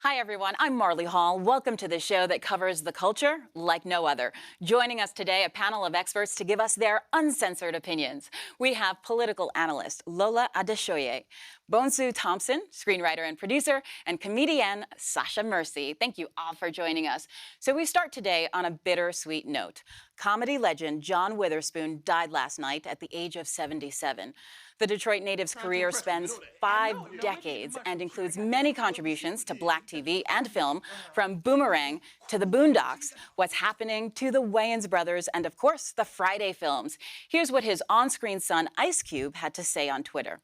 Hi, everyone. I'm Marlie Hall. Welcome to the show that covers the culture like no other. Joining us today, a panel of experts to give us their uncensored opinions. We have political analyst Lola Adeshoye, Bonsu Thompson, screenwriter and producer, and comedian Sasha Mercy. Thank you all for joining us. So we start today on a bittersweet note. Comedy legend John Witherspoon died last night at the age of 77. The Detroit native's career spans 5 decades and includes many contributions to Black TV and film, from Boomerang to The Boondocks, What's Happening to the Wayans Brothers, and of course, the Friday films. Here's what his on-screen son, Ice Cube, had to say on Twitter.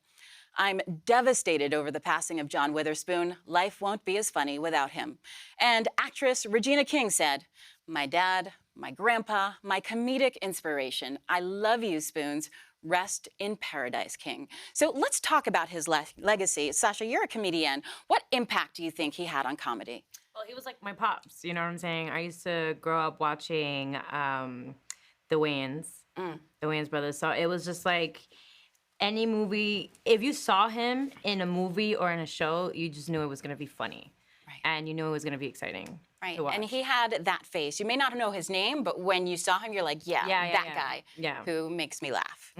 I'm devastated over the passing of John Witherspoon. Life won't be as funny without him. And actress Regina King said, my dad, my grandpa, my comedic inspiration. I love you, Spoons. Rest in paradise, King. So let's talk about his legacy. Sasha, you're a comedian. What impact do you think he had on comedy? Well, he was like my pops, you know what I'm saying? I used to grow up watching the Wayans brothers. So it was just like any movie, if you saw him in a movie or in a show, you just knew it was gonna be funny. Right. And you knew it was gonna be exciting. Right, and he had that face. You may not know his name, but when you saw him, you're like, that guy who makes me laugh.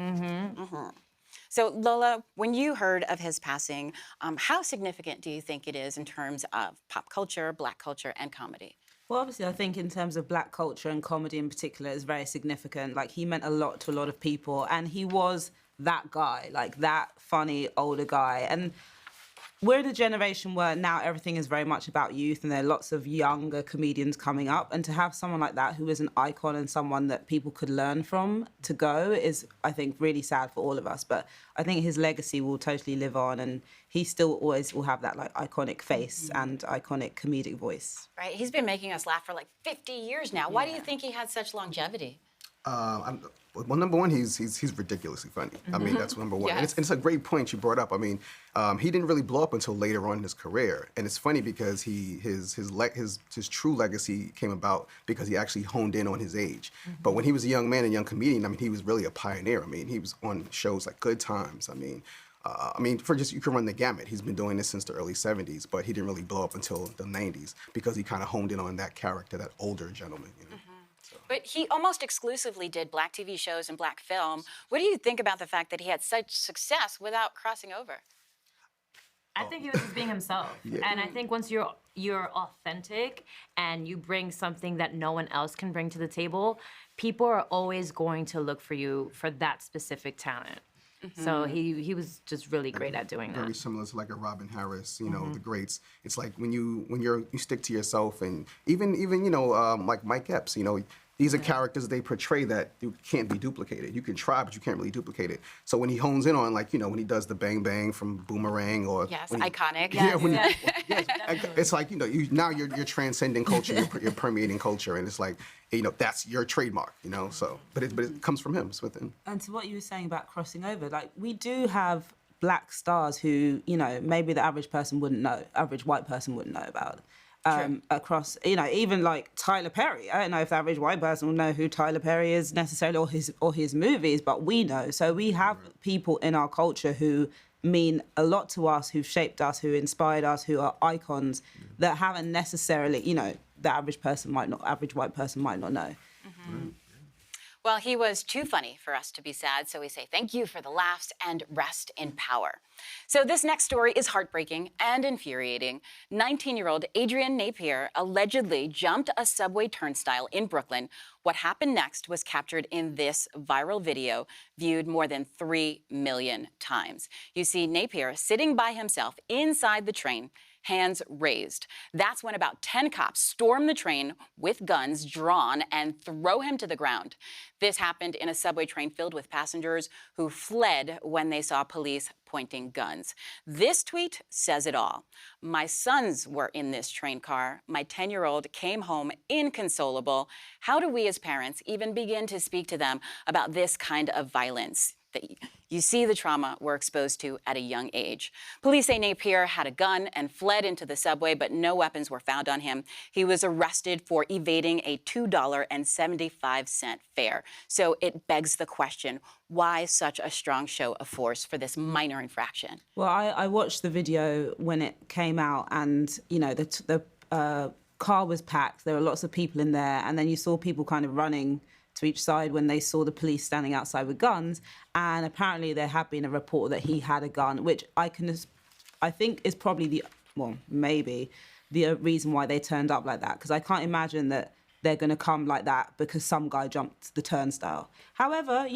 So Lola, when you heard of his passing, how significant do you think it is in terms of pop culture, Black culture, and comedy? Well, obviously, I think in terms of Black culture and comedy in particular, it's very significant. Like, he meant a lot to a lot of people, and he was that guy, like that funny older guy. And we're in a generation where now everything is very much about youth, and there are lots of younger comedians coming up. And to have someone like that who is an icon and someone that people could learn from to go is, I think, really sad for all of us. But I think his legacy will totally live on, and he still always will have that like iconic face and iconic comedic voice. Right, he's been making us laugh for like 50 years now. Why do you think he had such longevity? Well, number one, he's ridiculously funny. I mean, that's number one. And it's a great point you brought up. I mean, he didn't really blow up until later on in his career, and it's funny because his true legacy came about because he actually honed in on his age. But when he was a young man and young comedian, I mean, he was really a pioneer. I mean, he was on shows like Good Times. I mean, you can run the gamut. He's been doing this since the early 70s, but he didn't really blow up until the 90s because he kind of honed in on that character, that older gentleman. You know? But he almost exclusively did Black TV shows and Black film. What do you think about the fact that he had such success without crossing over? I think he was just being himself. And I think once you're authentic and you bring something that no one else can bring to the table, people are always going to look for you for that specific talent. So he was just really great at doing that. Very similar to like a Robin Harris, you know, the greats. It's like when you stick to yourself, and even you know, like Mike Epps, you know, these are characters they portray that you can't be duplicated. You can try, but you can't really duplicate it. So when he hones in on, like, you know, when he does the Bang Bang from Boomerang, or iconic. It's like, you know, now you're transcending culture, you're permeating culture, and it's like, you know, that's your trademark, you know. So, but it comes from him, it's within. And to what you were saying about crossing over, like, we do have Black stars who, you know, maybe the average person wouldn't know, average white person wouldn't know about. Across, you know, even like Tyler Perry. I don't know if the average white person will know who Tyler Perry is necessarily, or his movies, but we know. So we have people in our culture who mean a lot to us, who've shaped us, who inspired us, who are icons that haven't necessarily, you know, the average white person might not know. Well, he was too funny for us to be sad, so we say thank you for the laughs and rest in power. So this next story is heartbreaking and infuriating. 19-year-old Adrian Napier allegedly jumped a subway turnstile in Brooklyn. What happened next was captured in this viral video, viewed more than 3 million times. You see Napier sitting by himself inside the train, hands raised. That's when about 10 cops storm the train with guns drawn and throw him to the ground. This happened in a subway train filled with passengers who fled when they saw police pointing guns. This tweet says it all. My sons were in this train car. My 10-year-old came home inconsolable. How do we as parents even begin to speak to them about this kind of violence? that you see the trauma we're exposed to at a young age. Police say Napier had a gun and fled into the subway, but no weapons were found on him. He was arrested for evading a $2.75 fare. So it begs the question, why such a strong show of force for this minor infraction? Well, I watched the video when it came out, and the car was packed. There were lots of people in there, and then you saw people kind of running to each side when they saw the police standing outside with guns. And apparently there had been a report that he had a gun, which I think is probably maybe the reason why they turned up like that, because I can't imagine that they're going to come like that because some guy jumped the turnstile. However,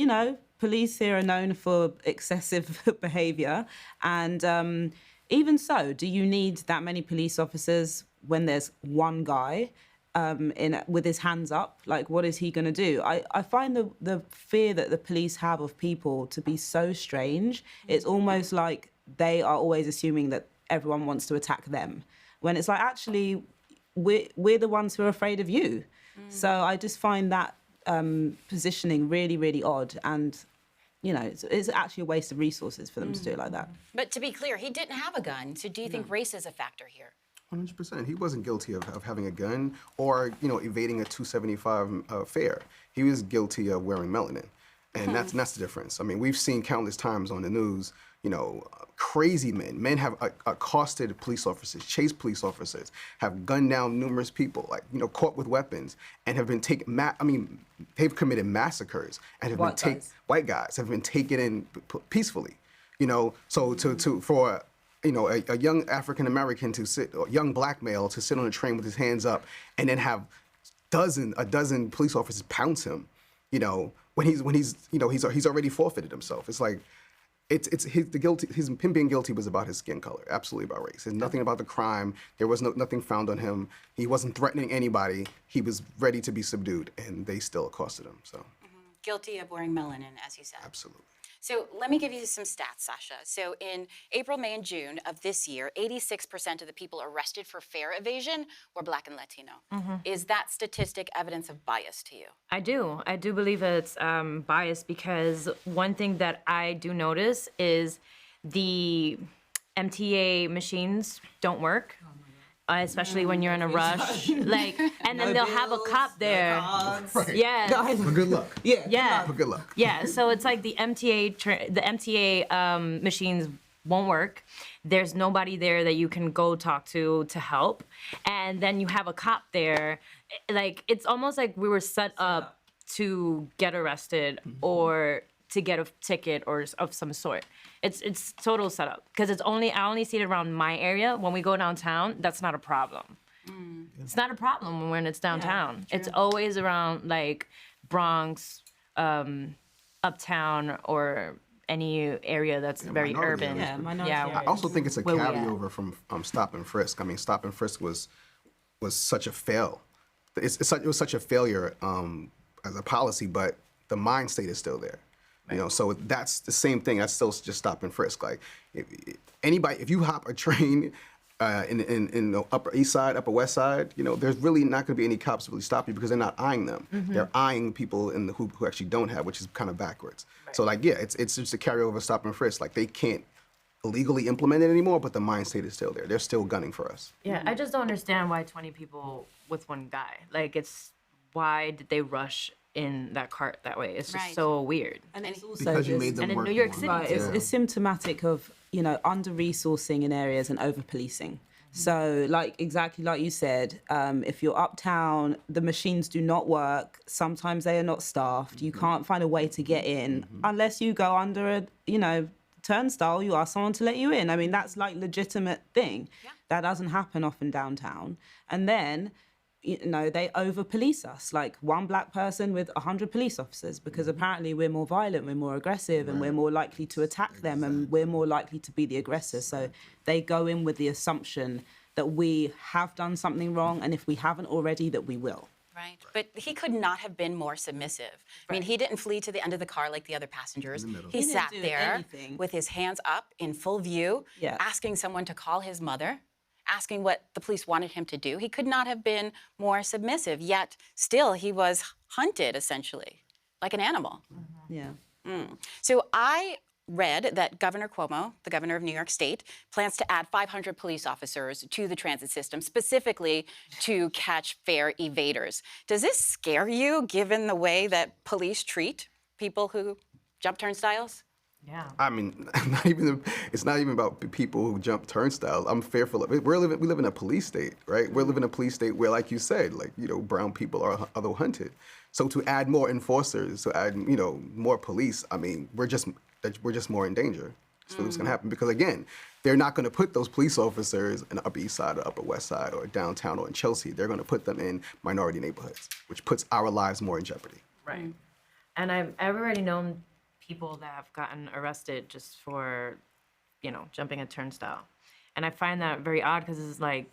police here are known for excessive behaviour, and even so, do you need that many police officers when there's one guy with his hands up? Like, what is he going to do? I find the fear that the police have of people to be so strange. It's almost like they are always assuming that everyone wants to attack them, when it's like, actually, we're the ones who are afraid of you. So I just find that positioning really, really odd, and it's actually a waste of resources for them to do it like that. But to be clear, he didn't have a gun. So do you think race is a factor here? 100%. He wasn't guilty of having a gun or, evading a $2.75 fare. He was guilty of wearing melanin. And that's the difference. I mean, we've seen countless times on the news, crazy men have accosted police officers, chased police officers, have gunned down numerous people, caught with weapons, and have been taken, they've committed massacres and have white guys have been taken in peacefully, so for a young African American to sit, or young black male to sit on a train with his hands up, and then have a dozen police officers pounce him, when he's already forfeited himself. It's like, him being guilty was about his skin color, absolutely about race. There's nothing about the crime. There was nothing found on him. He wasn't threatening anybody. He was ready to be subdued, and they still accosted him. So Guilty of wearing melanin, as you said. absolutely. So let me give you some stats, Sasha. So in April, May, and June of this year, 86% of the people arrested for fare evasion were Black and Latino. Is that statistic evidence of bias to you? I do believe it's biased, because one thing that I do notice is the MTA machines don't work. Especially when you're in a rush, and then they'll have a cop there. Right. Yeah. But good luck. Yeah. But good luck. Yeah. So it's like the MTA machines won't work. There's nobody there that you can go talk to help, and then you have a cop there. Like, it's almost like we were set up to get arrested or to get a ticket or of some sort. It's total setup, because I only see it around my area. When we go downtown, that's not a problem. It's not a problem when it's downtown. It's always around like Bronx, uptown, or any area that's very minority urban. areas. Yeah, minority I areas. also think it's a Where we at? carryover from Stop and Frisk. I mean, Stop and Frisk was such a fail. It was such a failure as a policy, but the mind state is still there. So that's the same thing. That's still just Stop and Frisk. Like, if you hop a train in the Upper East Side, Upper West Side, there's really not going to be any cops to really stop you, because they're not eyeing them. They're eyeing people who actually don't have, which is kind of backwards. Right. So it's just a carryover of Stop and Frisk. Like, they can't legally implement it anymore, but the mind state is still there. They're still gunning for us. Yeah, I just don't understand why 20 people with one guy. Like, why did they rush in that cart that way? It's just so weird. And it's also Because you just- made them and in work New York more. City, Right, too. it's symptomatic of, under-resourcing in areas and over-policing. So, exactly like you said, if you're uptown, the machines do not work. Sometimes they are not staffed. You can't find a way to get in unless you go under a, turnstile. You ask someone to let you in. I mean, that's legitimate thing. Yeah. That doesn't happen often downtown. And then, they over-police us, like one black person with 100 police officers, because apparently we're more violent, we're more aggressive, and we're more likely to attack them, and we're more likely to be the aggressor. So they go in with the assumption that we have done something wrong, and if we haven't already, that we will. Right. But he could not have been more submissive. I mean, he didn't flee to the end of the car like the other passengers. He didn't sat do there anything. with his hands up in full view, asking someone to call his mother, asking what the police wanted him to do. He could not have been more submissive, yet still he was hunted, essentially, like an animal. Yeah. So I read that Governor Cuomo, the governor of New York State, plans to add 500 police officers to the transit system, specifically to catch fare evaders. Does this scare you, given the way that police treat people who jump turnstiles? Yeah. I mean, it's not even about people who jump turnstiles. I'm fearful of it. We live in a police state, right? We're living in a police state where, like you said, like, brown people are other hunted. So to add more enforcers, to add, more police, I mean, we're just more in danger. That's what's going to happen. Because again, they're not going to put those police officers in the Upper East Side or Upper West Side or downtown or in Chelsea. They're going to put them in minority neighborhoods, which puts our lives more in jeopardy. Right. And I've already known people that have gotten arrested just for, jumping a turnstile. And I find that very odd because it's like,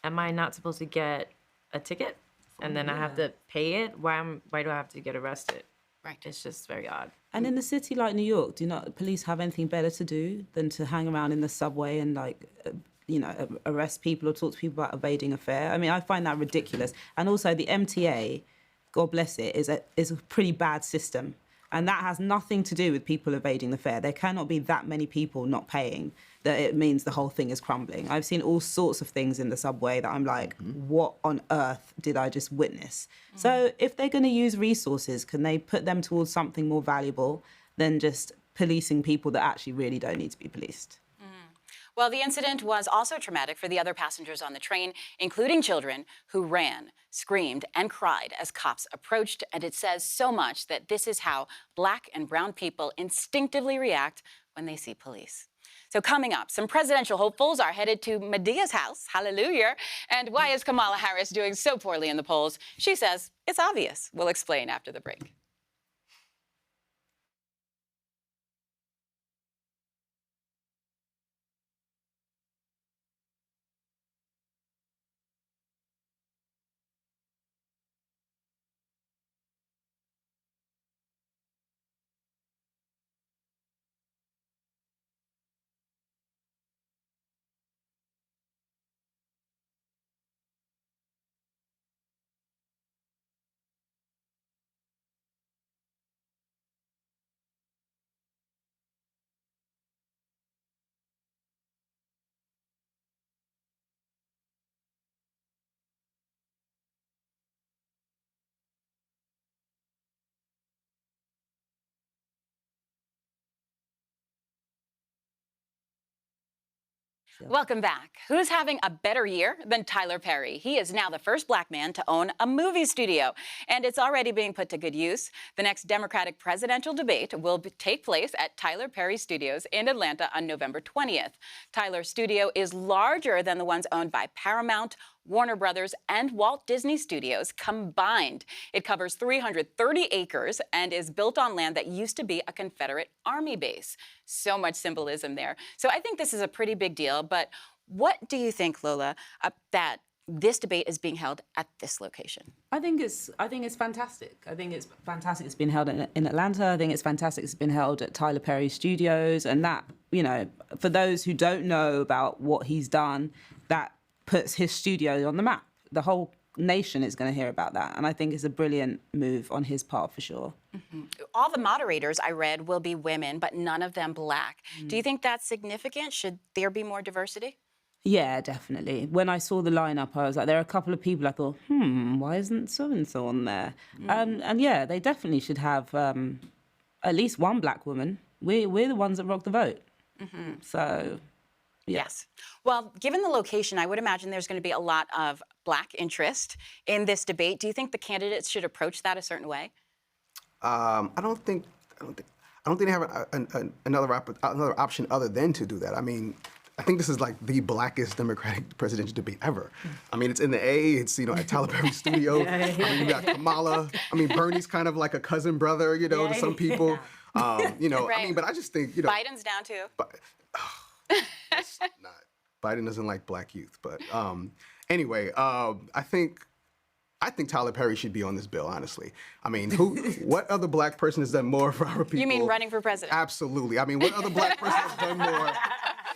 am I not supposed to get a ticket? And then I have to pay it? Why do I have to get arrested? Right. It's just very odd. And in a city like New York, do not police have anything better to do than to hang around in the subway and arrest people or talk to people about evading a fare? I mean, I find that ridiculous. And also the MTA, God bless it, is a pretty bad system. And that has nothing to do with people evading the fare. There cannot be that many people not paying that it means the whole thing is crumbling. I've seen all sorts of things in the subway that I'm like, what on earth did I just witness? So if they're going to use resources, can they put them towards something more valuable than just policing people that actually really don't need to be policed? Well, the incident was also traumatic for the other passengers on the train, including children who ran, screamed, and cried as cops approached. And it says so much that this is how Black and brown people instinctively react when they see police. So coming up, some presidential hopefuls are headed to Medea's house, hallelujah. And why is Kamala Harris doing so poorly in the polls? She says it's obvious. We'll explain after the break. Welcome back. Who's having a better year than Tyler Perry? He is now the first Black man to own a movie studio, and it's already being put to good use. The next Democratic presidential debate will take place at Tyler Perry Studios in Atlanta on November 20th. Tyler's studio is larger than the ones owned by Paramount, Warner Brothers, and Walt Disney Studios combined. It covers 330 acres and is built on land that used to be a Confederate Army base. So much symbolism there. So I think this is a pretty big deal, but what do you think, Lola, that this debate is being held at this location? I think it's fantastic. I think it's fantastic it's been held in Atlanta. I think it's fantastic it's been held at Tyler Perry Studios. And that, for those who don't know about what he's done, that puts his studio on the map. The whole nation is going to hear about that. And I think it's a brilliant move on his part for sure. Mm-hmm. All the moderators I read will be women, but none of them Black. Do you think that's significant? Should there be more diversity? Yeah, definitely. When I saw the lineup, I was like, there are a couple of people I thought, why isn't so-and-so on there? And yeah, they definitely should have at least one Black woman. We're the ones that rock the vote. So... yeah. Yes. Well, given the location, I would imagine there's going to be a lot of Black interest in this debate. Do you think the candidates should approach that a certain way? I don't think they have another option other than to do that. I mean, I think this is like the blackest Democratic presidential debate ever. I mean, it's in the A. It's at Tyler Perry Studio. I mean, you got Kamala. I mean, Bernie's kind of like a cousin brother, to some people. Right. I mean, but I just think Biden's down too. It's not. Biden doesn't like Black youth, but anyway, I think Tyler Perry should be on this bill. Honestly, I mean, what other Black person has done more for our people? You mean running for president? Absolutely. I mean, what other Black person has done more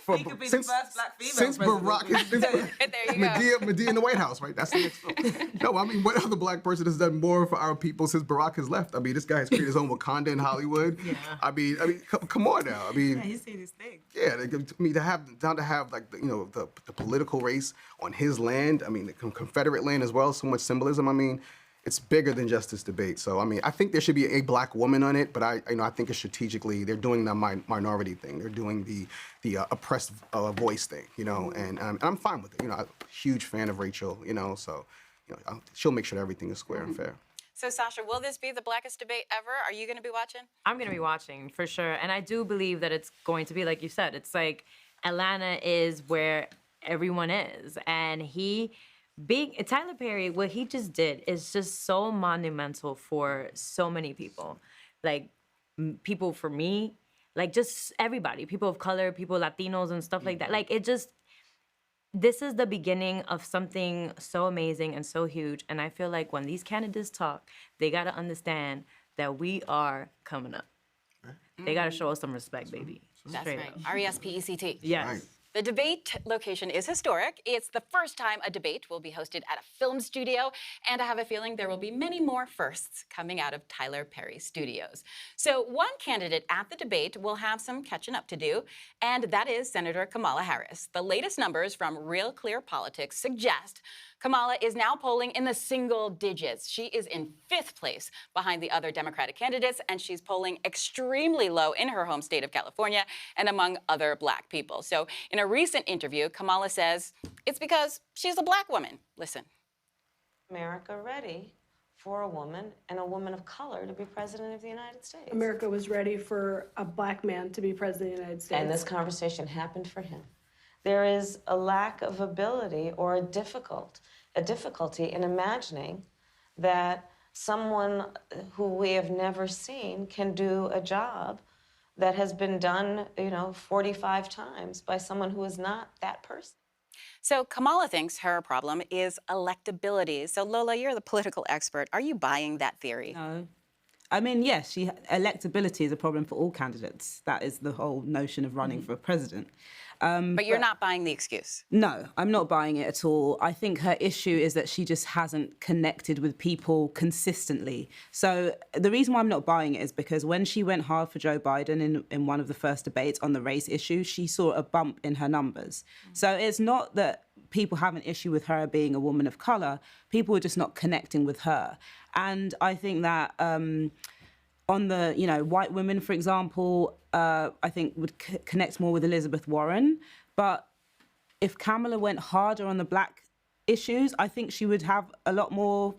He could be the first black female since Barack. There you go. Medea in the White House, right? That's the next film. No, I mean, what other black person has done more for our people since Barack has left? I mean, this guy has created his own Wakanda in Hollywood. Yeah. I mean, come on now. I mean, Yeah, he's seen his thing. yeah. To have like the political race on his land. I mean, the Confederate land as well. So much symbolism. I mean, it's bigger than just this debate. So I mean, I think there should be a black woman on it, but I think it's strategically they're doing the minority thing. They're doing the oppressed voice thing, and I'm fine with it. I'm a huge fan of Rachel, so she'll make sure that everything is square and fair. So, Sasha, will this be the blackest debate ever? Are you going to be watching? I'm going to be watching for sure. And I do believe that it's going to be, like you said, it's like Atlanta is where everyone is. And Tyler Perry, what he just did is just so monumental for so many people. Like, people for me, like just everybody, people of color, people, Latinos and stuff like that. Like, this is the beginning of something so amazing and so huge. And I feel like when these candidates talk, they got to understand that we are coming up. They got to show us some respect, baby. That's Straight right. up. R-E-S-P-E-C-T. Yes. Right. The debate location is historic. It's the first time a debate will be hosted at a film studio, and I have a feeling there will be many more firsts coming out of Tyler Perry Studios. So one candidate at the debate will have some catching up to do, and that is Senator Kamala Harris. The latest numbers from Real Clear Politics suggest Kamala is now polling in the single digits. She is in 5th place behind the other Democratic candidates, and she's polling extremely low in her home state of California and among other black people. So in a recent interview, Kamala says it's because she's a black woman. Listen. America ready for a woman and a woman of color to be president of the United States. America was ready for a black man to be president of the United States. And this conversation happened for him. There is a lack of ability or a difficulty in imagining that someone who we have never seen can do a job that has been done, 45 times by someone who is not that person. So Kamala thinks her problem is electability. So Lola, you're the political expert. Are you buying that theory? No. I mean, yes, electability is a problem for all candidates. That is the whole notion of running for president. But you're not buying the excuse. No, I'm not buying it at all. I think her issue is that she just hasn't connected with people consistently. So the reason why I'm not buying it is because when she went hard for Joe Biden in one of the first debates on the race issue, she saw a bump in her numbers. So it's not that people have an issue with her being a woman of color. People are just not connecting with her. And I think that on the, white women, for example, I think would connect more with Elizabeth Warren. But if Kamala went harder on the black issues, I think she would have a lot more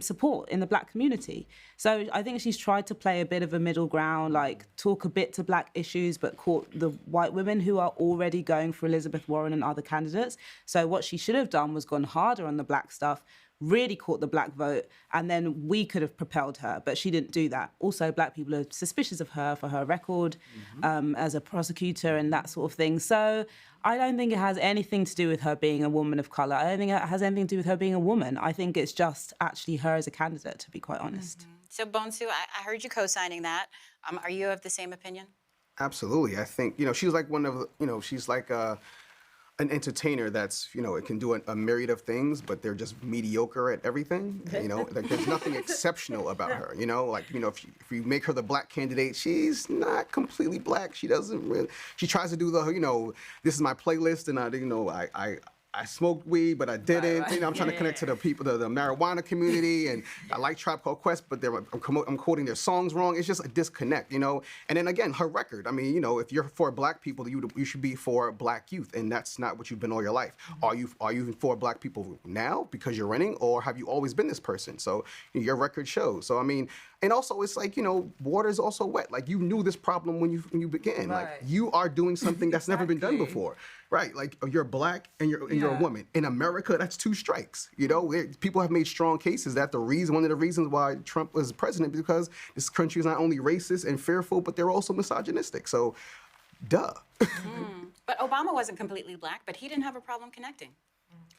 support in the black community. So I think she's tried to play a bit of a middle ground, like talk a bit to black issues, but caught the white women who are already going for Elizabeth Warren and other candidates. So what she should have done was gone harder on the black stuff, really caught the black vote, and then we could have propelled her, but she didn't do that. Also, black people are suspicious of her for her record as a prosecutor and that sort of thing. So I don't think it has anything to do with her being a woman of colour. I don't think it has anything to do with her being a woman. I think it's just actually her as a candidate, to be quite honest. So Bonsu, I heard you co-signing that. Are you of the same opinion? Absolutely. I think, she's like one of, she's like an entertainer that's, it can do a myriad of things, but they're just mediocre at everything. Like there's nothing exceptional about her. If you make her the black candidate, she's not completely black. She doesn't really. She tries to do the, this is my playlist, and I smoked weed, but I didn't. Right. I'm trying to connect to the people, the marijuana community, and I like Tribe Called Quest, but I'm quoting their songs wrong. It's just a disconnect, And then again, her record. I mean, if you're for black people, you should be for black youth, and that's not what you've been all your life. Mm-hmm. Are you for black people now because you're running, or have you always been this person? So your record shows. So I mean, and also it's like water's also wet. Like you knew this problem when you began. Right. Like you are doing something that's never been done before. Right, like you're black and you're a woman. In America, that's 2 strikes. People have made strong cases that one of the reasons why Trump was president because this country is not only racist and fearful, but they're also misogynistic. So, duh. But Obama wasn't completely black, but he didn't have a problem connecting.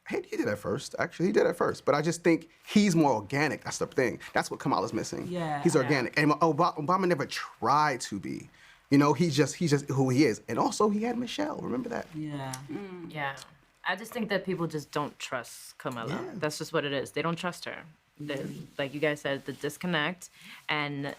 He did at first. Actually, he did at first. But I just think he's more organic. That's the thing. That's what Kamala's missing. Yeah. He's organic. And Obama never tried to be. You know, he's just who he is. And also, he had Michelle. Remember that? Yeah. Yeah. I just think that people just don't trust Camilla. Yeah. That's just what it is. They don't trust her. Like you guys said, the disconnect, and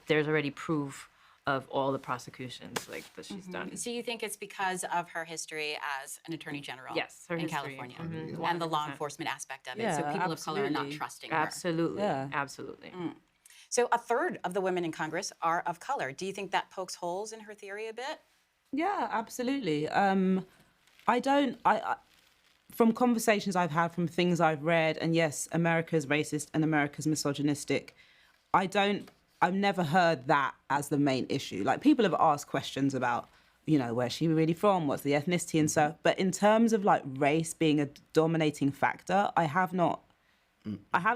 there's already proof of all the prosecutions like that she's done. So you think it's because of her history as an attorney general Yes, her in history. California Mhm. and the law 100%. enforcement aspect of it. Yeah, So people of color are not absolutely. trusting her. Absolutely. Yeah. Absolutely. So a third of the women in Congress are of color. Do you think that pokes holes in her theory a bit? Yeah, absolutely. I from conversations I've had, from things I've read, and yes, America's racist and America's misogynistic. I've never heard that as the main issue. Like, people have asked questions about, where's she really from? What's the ethnicity and stuff. But in terms of like race being a dominating factor, I haven't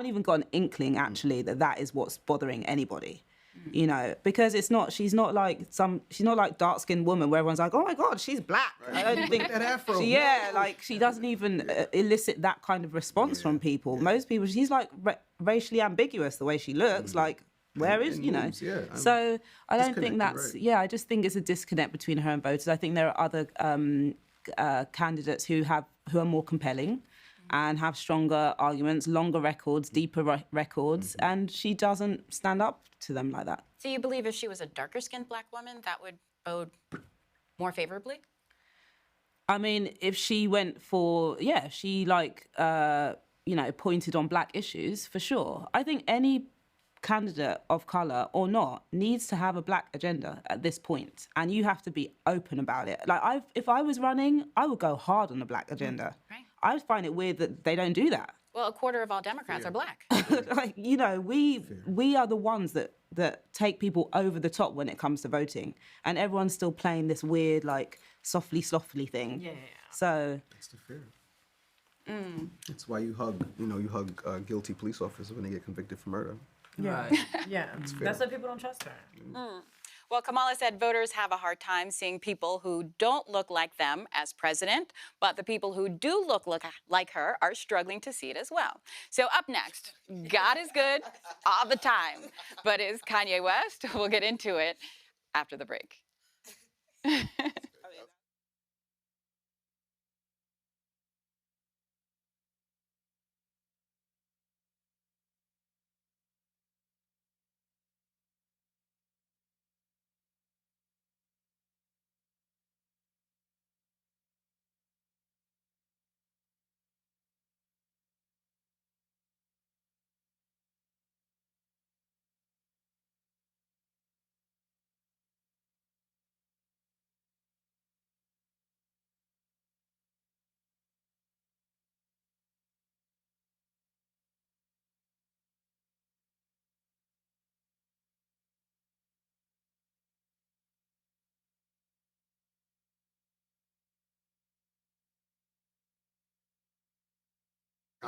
even got an inkling actually that is what's bothering anybody. Because she's not like dark-skinned woman where everyone's like, oh my God, she's black. Right. I don't think That afro. she doesn't even elicit that kind of response from people. Most people, she's like racially ambiguous the way she looks. Like, where is, moves, yeah. So I don't think Disconnected, that's, I just think it's a disconnect between her and voters. I think there are other candidates who are more compelling and have stronger arguments, longer records, deeper records, and she doesn't stand up to them like that. So you believe if she was a darker skinned black woman, that would bode more favorably? I mean, if she went for, pointed on black issues, for sure. I think any candidate of color or not needs to have a black agenda at this point, and you have to be open about it. Like, if I was running, I would go hard on the black agenda. Right. I find it weird that they don't do that. Well, a quarter of all Democrats are black. Like, we are the ones that take people over the top when it comes to voting, and everyone's still playing this weird, like, softly thing. Yeah. So That's the fear. That's why you hug guilty police officers when they get convicted for murder. Yeah. Yeah. That's why people don't trust her. Well, Kamala said voters have a hard time seeing people who don't look like them as president, but the people who do look like her are struggling to see it as well. So up next, God is good all the time, but is Kanye West? We'll get into it after the break.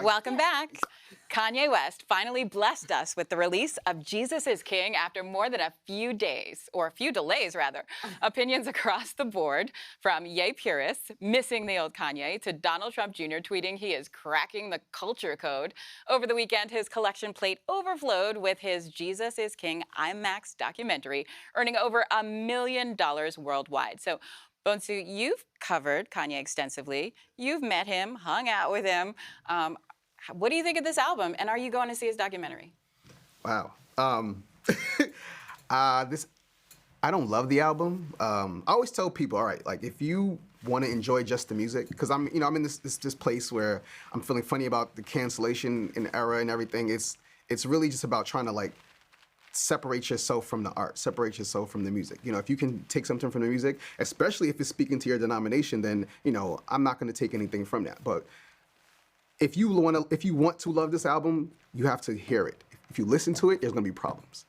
Welcome back. Kanye West finally blessed us with the release of Jesus is King after more than a few days, or a few delays rather. Opinions across the board, from yay purists missing the old Kanye to Donald Trump Jr. tweeting he is cracking the culture code. Over the weekend, his collection plate overflowed with his Jesus is King IMAX documentary, earning over $1 million worldwide. So, Bonsu, you've covered Kanye extensively. You've met him, hung out with him. What do you think of this album, and are you going to see his documentary? Wow. I don't love the album. I always tell people, all right, like, if you want to enjoy just the music, because I'm in this place where I'm feeling funny about the cancellation in era and everything. It's really just about trying to, like, separate yourself from the art, separate yourself from the music. If you can take something from the music, especially if it's speaking to your denomination, then I'm not going to take anything from that. But if you want to love this album, you have to hear it. If you listen to it, there's going to be problems.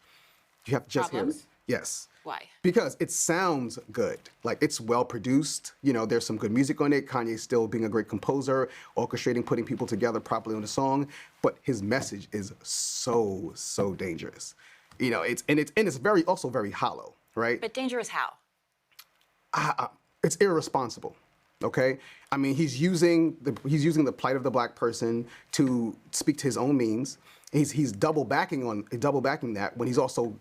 You have to just hear it. Yes. Why? Because it sounds good. Like, it's well produced. There's some good music on it. Kanye's still being a great composer, orchestrating, putting people together properly on the song. But his message is so dangerous. It's also very hollow, right? But dangerous how? It's irresponsible. Okay, I mean he's using the plight of the black person to speak to his own means. He's double backing that when he's also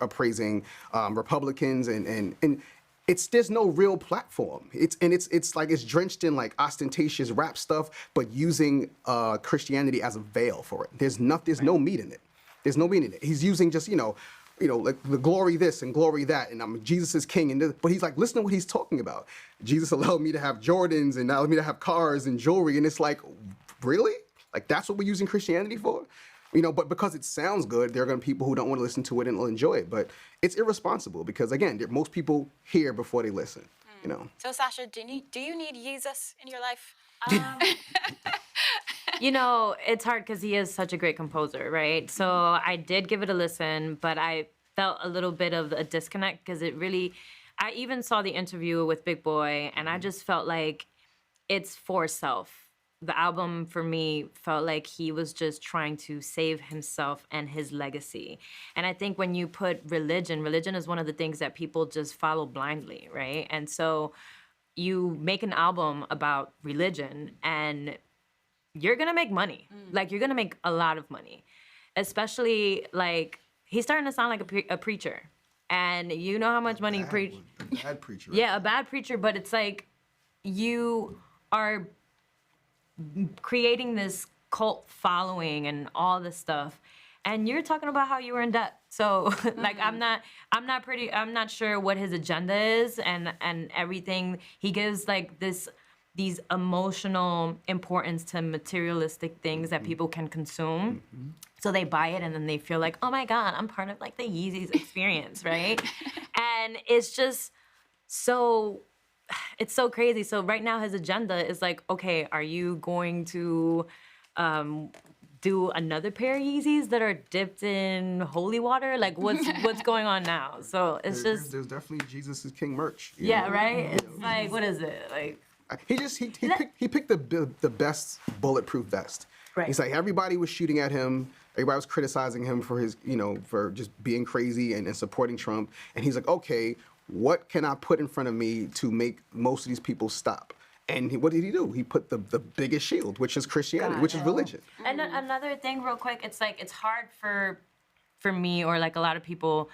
praising Republicans and there's no real platform. It's like it's drenched in like ostentatious rap stuff, but using Christianity as a veil for it. There's no meat in it. There's no meat in it. He's using just like the glory this and glory that, and Jesus is king, but he's like, listen to what he's talking about. Jesus allowed me to have Jordans and allowed me to have cars and jewelry, and it's like, really? Like that's what we're using Christianity for? But because it sounds good, there are going to be people who don't want to listen to it and will enjoy it. But it's irresponsible because, again, most people hear before they listen. So, Sasha, do you need Jesus in your life? It's hard because he is such a great composer, right? So I did give it a listen, but I felt a little bit of a disconnect because I even saw the interview with Big Boy, and I just felt like it's for self. The album for me felt like he was just trying to save himself and his legacy. And I think when you put religion is one of the things that people just follow blindly, right? And so you make an album about religion and you're gonna make money. Like you're gonna make a lot of money, especially like he's starting to sound like a preacher. And you know how much money A bad preacher. Right? Yeah, a bad preacher, but it's like you are creating this cult following and all this stuff, and you're talking about how you were in debt. So like I'm not sure what his agenda is and everything. He gives like these emotional importance to materialistic things that people can consume. So they buy it and then they feel like, oh my God, I'm part of like the Yeezys experience, right? And it's just it's so crazy. So right now his agenda is like, okay, are you going to do another pair of Yeezys that are dipped in holy water? Like what's going on now? So it's there's definitely Jesus is King merch. Yeah, right? It's like, what is it? Like he picked the best bulletproof vest. Right. He's like, everybody was shooting at him. Everybody was criticizing him for his, for just being crazy and supporting Trump. And he's like, okay, what can I put in front of me to make most of these people stop? And what did he do? He put the biggest shield, which is Christianity, which is religion. And another thing real quick, it's like, it's hard for me or like a lot of people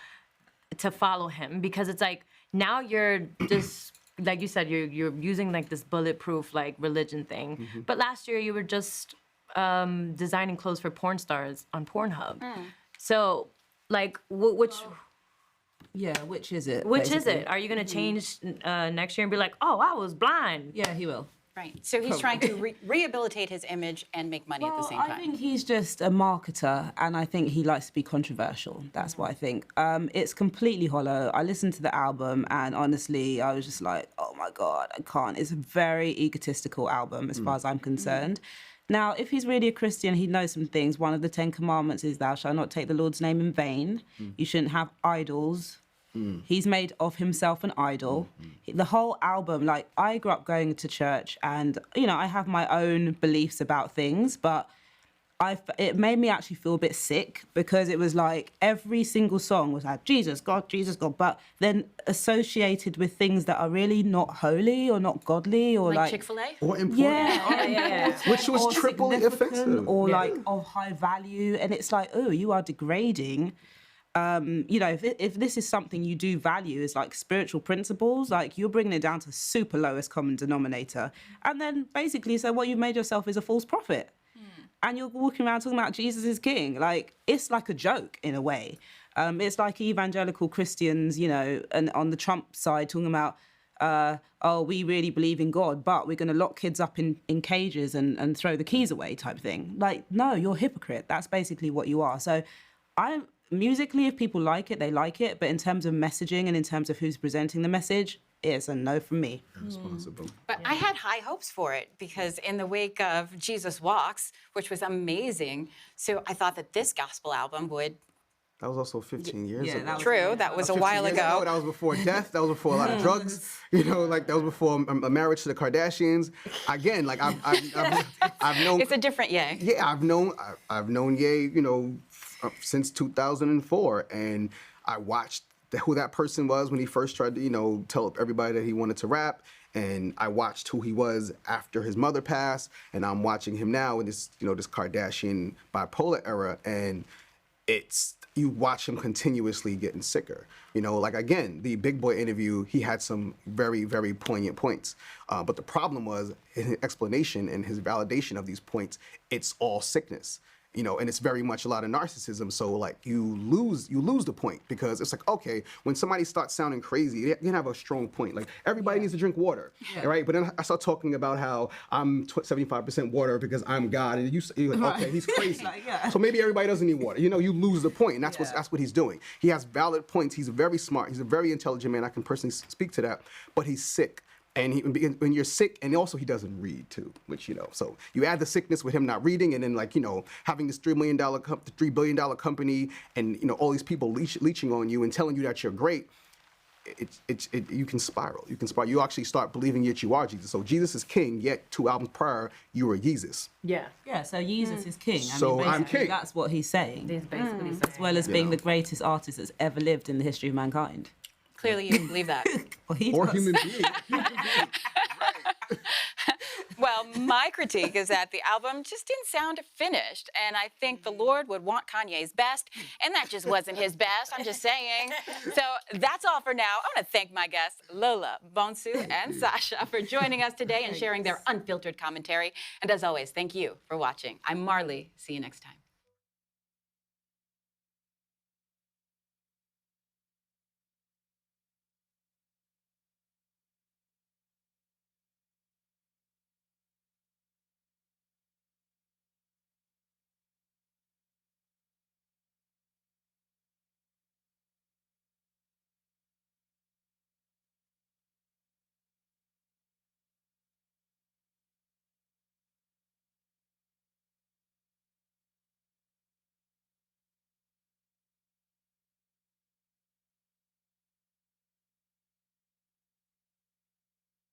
to follow him because it's like, now you're just, like you said, you're using like this bulletproof like religion thing. But last year you were just designing clothes for porn stars on Pornhub. So like, which is it? Which basically? is it? Are you going to change next year and be like, oh, I was blind? Yeah, he will. Right. So he's trying to rehabilitate his image and make money at the same time. I think he's just a marketer, and I think he likes to be controversial. That's what I think. It's completely hollow. I listened to the album, and honestly, I was just like, oh my God, I can't. It's a very egotistical album as far as I'm concerned. Now, if he's really a Christian, he knows some things. One of the 10 Commandments is thou shalt not take the Lord's name in vain. You shouldn't have idols. He's made of himself an idol. The whole album, like, I grew up going to church and, I have my own beliefs about things, but it made me actually feel a bit sick because it was like every single song was like, Jesus, God, but then associated with things that are really not holy or not godly or like Chick-fil-A? Or important. Yeah. Which was or triply significant offensive. or like of high value. And it's like, oh, you are degrading. If this is something you do value is like spiritual principles, like you're bringing it down to super lowest common denominator. And then basically say what you've made yourself is a false prophet. And you're walking around talking about Jesus is king. Like, it's like a joke in a way. It's like evangelical Christians, and on the Trump side talking about, we really believe in God, but we're going to lock kids up in cages and throw the keys away type thing. Like, no, you're a hypocrite. That's basically what you are. So musically, if people like it, they like it. But in terms of messaging and in terms of who's presenting the message, it's a no from me. Irresponsible. But I had high hopes for it because in the wake of Jesus Walks, which was amazing, so I thought that this gospel album would. That was also 15 years ago. True, that was a while ago. That was before death. That was before a lot of drugs. Like that was before a marriage to the Kardashians. Again, like I've known. It's a different Ye. Yeah, I've known Ye, since 2004, and I watched who that person was when he first tried to, tell everybody that he wanted to rap. and I watched who he was after his mother passed, and I'm watching him now in this, this Kardashian bipolar era, and you watch him continuously getting sicker. Like again, the Big Boy interview, he had some very, very poignant points. But the problem was his explanation and his validation of these points, it's all sickness. And it's very much a lot of narcissism. So like you lose the point, because it's like, okay, when somebody starts sounding crazy, they can have a strong point. Like everybody needs to drink water, right? But then I start talking about how I'm 75% water because I'm God, and you're like, okay, he's crazy. So maybe everybody doesn't need water. You lose the point, and that's what he's doing. He has valid points. He's very smart. He's a very intelligent man. I can personally speak to that. But he's sick. And when you're sick, and also he doesn't read too, which, so you add the sickness with him not reading, and then like, having this $3 billion company, and, all these people leeching on you and telling you that you're great, you can spiral. You actually start believing that you are Jesus. So Jesus is king, yet 2 albums prior, you were Jesus. Yeah, so Jesus is king. So I'm king. That's what he's saying. He's basically saying, as well as being the greatest artist that's ever lived in the history of mankind. Clearly, you believe that. Or human being. Well, my critique is that the album just didn't sound finished, and I think the Lord would want Kanye's best, and that just wasn't his best. I'm just saying. So that's all for now. I want to thank my guests, Lola, Bonsu, and Sasha, for joining us today and sharing their unfiltered commentary. And as always, thank you for watching. I'm Marlie. See you next time.